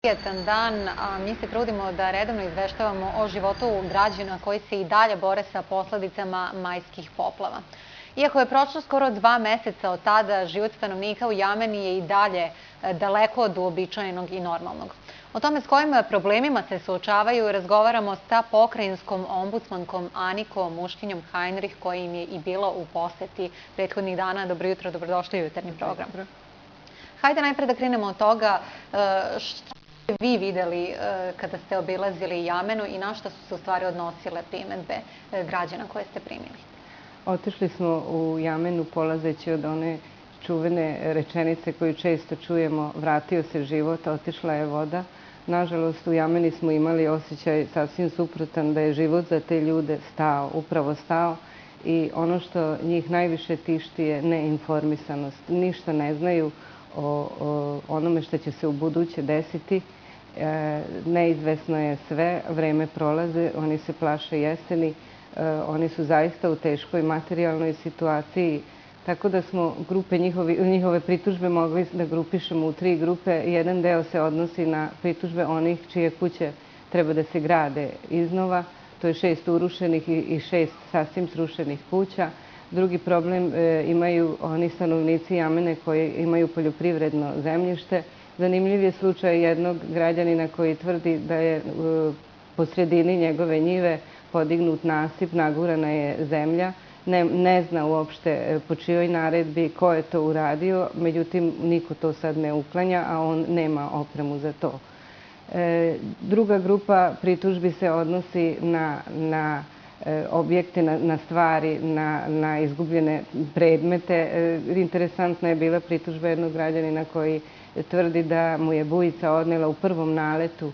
Prijetan dan, a mi se trudimo da redovno izveštavamo o životu građana koji se i dalje bore sa posledicama majskih poplava. Iako je prošlo skoro 2 meseca od tada, život stanovnika u Jameni je i dalje daleko od uobičajenog i normalnog. O tome s kojim problemima se suočavaju razgovaramo sa pokrajinskom ombudsmankom Anikom Muškinjom Hajnrih, koja im je i bila u poseti prethodnih dana. Dobro jutro, dobrodošli u jutarnji program. Hajde najpre da krenemo od toga što ste vi videli kada ste obilazili Jamenu i na što su se u stvari odnosile primedbe građana koje ste primili? Otišli smo u Jamenu polazeći od one čuvene rečenice koju često čujemo: vratio se život, otišla je voda. Nažalost, u Jameni smo imali osjećaj sasvim suprotan, da je život za te ljude stao, upravo stao. I ono što njih najviše tišti je neinformisanost. Ništa ne znaju o onome što će se u buduće desiti. Neizvesno je sve, vreme prolaze, oni se plaše jeseni, oni su zaista u teškoj materijalnoj situaciji, tako da smo njihove pritužbe mogli da grupišemo u 3 grupe. Jedan deo se odnosi na pritužbe onih čije kuće treba da se grade iznova, to je 6 urušenih i 6 sasvim srušenih kuća. Drugi problem imaju oni stanovnici Jamene koji imaju poljoprivredno zemljište. Zanimljiv je slučaj jednog građanina koji tvrdi da je po sredini njegove njive podignut nasip, nagurana je zemlja. Ne zna uopšte po čijoj naredbi, ko je to uradio, međutim niko to sad ne uklanja, a on nema opremu za to. Druga grupa pritužbi se odnosi na objekte, na stvari, na izgubljene predmete. Interesantna je bila pritužba jednog građanina koji tvrdi da mu je bujica odnela u prvom naletu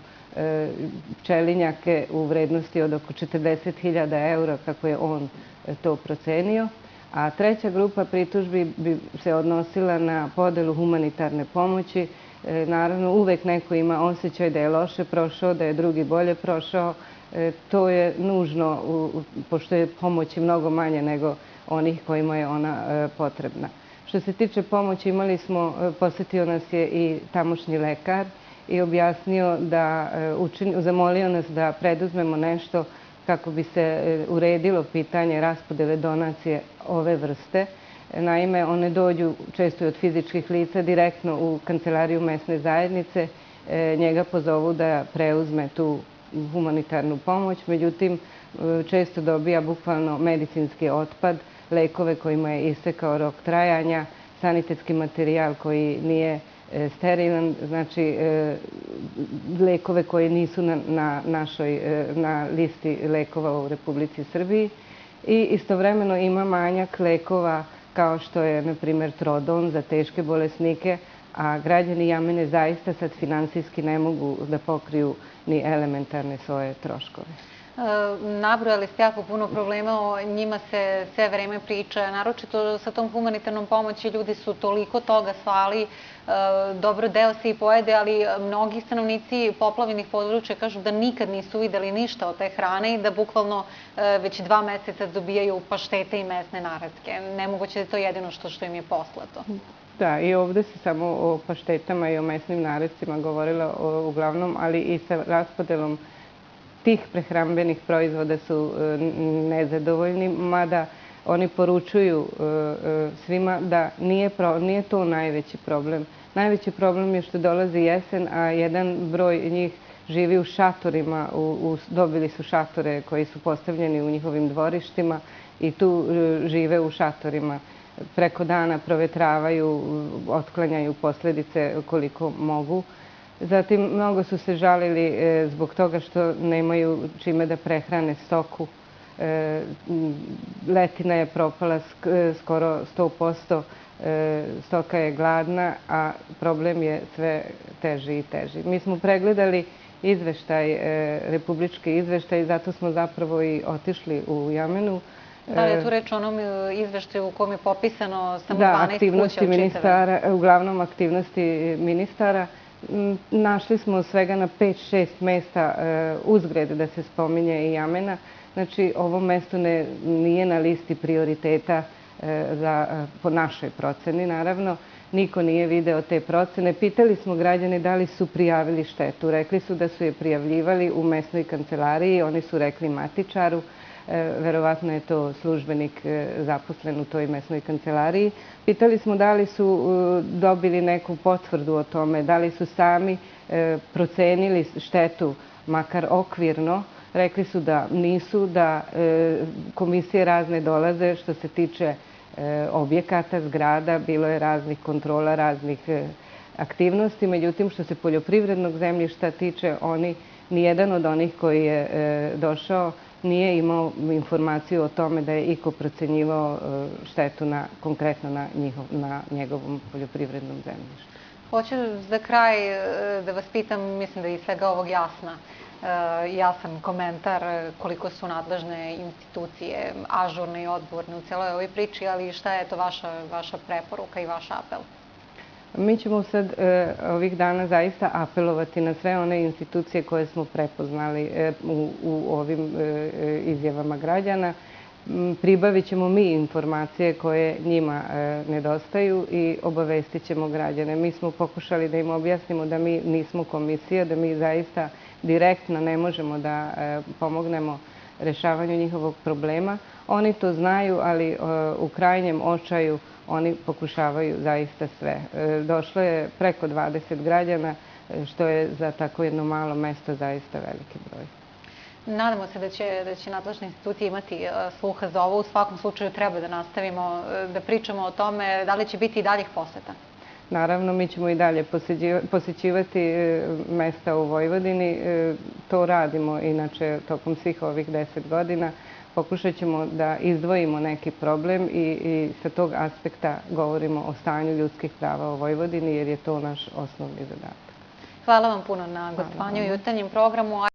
pčelinjake u vrednosti od oko 40.000 eura, kako je on to procenio. A treća grupa pritužbi bi se odnosila na podelu humanitarne pomoći. Naravno, uvek neko ima osjećaj da je loše prošao, da je drugi bolje prošao. To je nužno, pošto je pomoći mnogo manje nego onih kojima je ona potrebna. Što se tiče pomoći, posetio nas je i tamošnji lekar i objasnio zamolio nas da preduzmemo nešto kako bi se uredilo pitanje raspodele donacije ove vrste. Naime, one dođu često i od fizičkih lica direktno u kancelariju mesne zajednice, njega pozovu da preuzme tu humanitarnu pomoć, međutim često dobija bukvalno medicinski otpad, lekove kojima je istekao rok trajanja, sanitetski materijal koji nije sterilan, znači lekove koji nisu na listi lekova u Republici Srbiji, i istovremeno ima manjak lekova kao što je, na primjer, Trodon za teške bolesnike, a građani Jamene zaista sad finansijski ne mogu da pokriju ni elementarne svoje troškove. Nabrojali ste jako puno problema, o njima se sve vreme priča, naročito sa tom humanitarnom pomoći. Ljudi su toliko toga slali, dobro deo se i pojede, ali mnogi stanovnici poplavljenih područja kažu da nikad nisu videli ništa od te hrane i da bukvalno već 2 meseca dobijaju paštete i mesne naratke. Nemoguće da je to jedino što im je poslato. Da, i ovde se samo o paštetama i o mesnim naretcima govorila uglavnom, ali i sa raspodelom tih prehrambenih proizvoda su nezadovoljni, mada oni poručuju svima da nije to najveći problem. Najveći problem je što dolazi jesen, a jedan broj njih živi u šatorima, dobili su šatore koji su postavljeni u njihovim dvorištima i tu žive u šatorima. Preko dana provetravaju, otklanjaju posledice koliko mogu. Zatim, mnogo su se žalili zbog toga što nemaju čime da prehrane stoku. Letina je propala skoro 100%, stoka je gladna, a problem je sve teži i teži. Mi smo pregledali republički izveštaj, zato smo zapravo i otišli u Jamenu. Da li je tu reč o onom izveštaju u kom je popisano samo 12 Da, kuća aktivnosti ministara, uglavnom aktivnosti ministara. Našli smo svega na 5-6 mesta uzgred da se spominje i Jamena. Znači, ovo mesto nije na listi prioriteta po našoj proceni, naravno. niko nije video te procene. Pitali smo građane da li su prijavili štetu. Rekli su da su je prijavljivali u mesnoj kancelariji, oni su rekli matičaru, verovatno je to službenik zaposlen u toj mesnoj kancelariji. Pitali smo da li su dobili neku potvrdu o tome, da li su sami procenili štetu, makar okvirno. Rekli su da nisu, da komisije razne dolaze što se tiče objekata, zgrada, bilo je raznih kontrola, raznih aktivnosti. Međutim, što se poljoprivrednog zemljišta tiče, nijedan od onih koji je došao nije imao informaciju o tome da je iko procenjivao štetu konkretno na njegovom poljoprivrednom zemljištu. Hoću za kraj da vas pitam, mislim da je iz svega ovog jasan komentar koliko su nadležne institucije ažurne i odgovorne u celoj ovoj priči, ali šta je to vaša preporuka i vaš apel? Mi ćemo sad ovih dana zaista apelovati na sve one institucije koje smo prepoznali u ovim izjavama građana. Pribavit ćemo mi informacije koje njima nedostaju i obavestit ćemo građane. Mi smo pokušali da im objasnimo da mi nismo komisija, da mi zaista direktno ne možemo da pomognemo rešavanju njihovog problema. Oni to znaju, ali u krajnjem očaju oni pokušavaju zaista sve. Došlo je preko 20 građana, što je za tako jedno malo mesto zaista veliki broj. Nadamo se da će nadležne institucije imati sluha za ovo. U svakom slučaju treba da nastavimo da pričamo o tome da li će biti i daljih poseta. Naravno, mi ćemo i dalje posećivati mesta u Vojvodini. To radimo inače tokom svih ovih 10 godina. Pokušat ćemo da izdvojimo neki problem i sa tog aspekta govorimo o stanju ljudskih prava u Vojvodini, jer je to naš osnovni zadatak. Hvala vam puno na gostovanju u jutarnjem programu.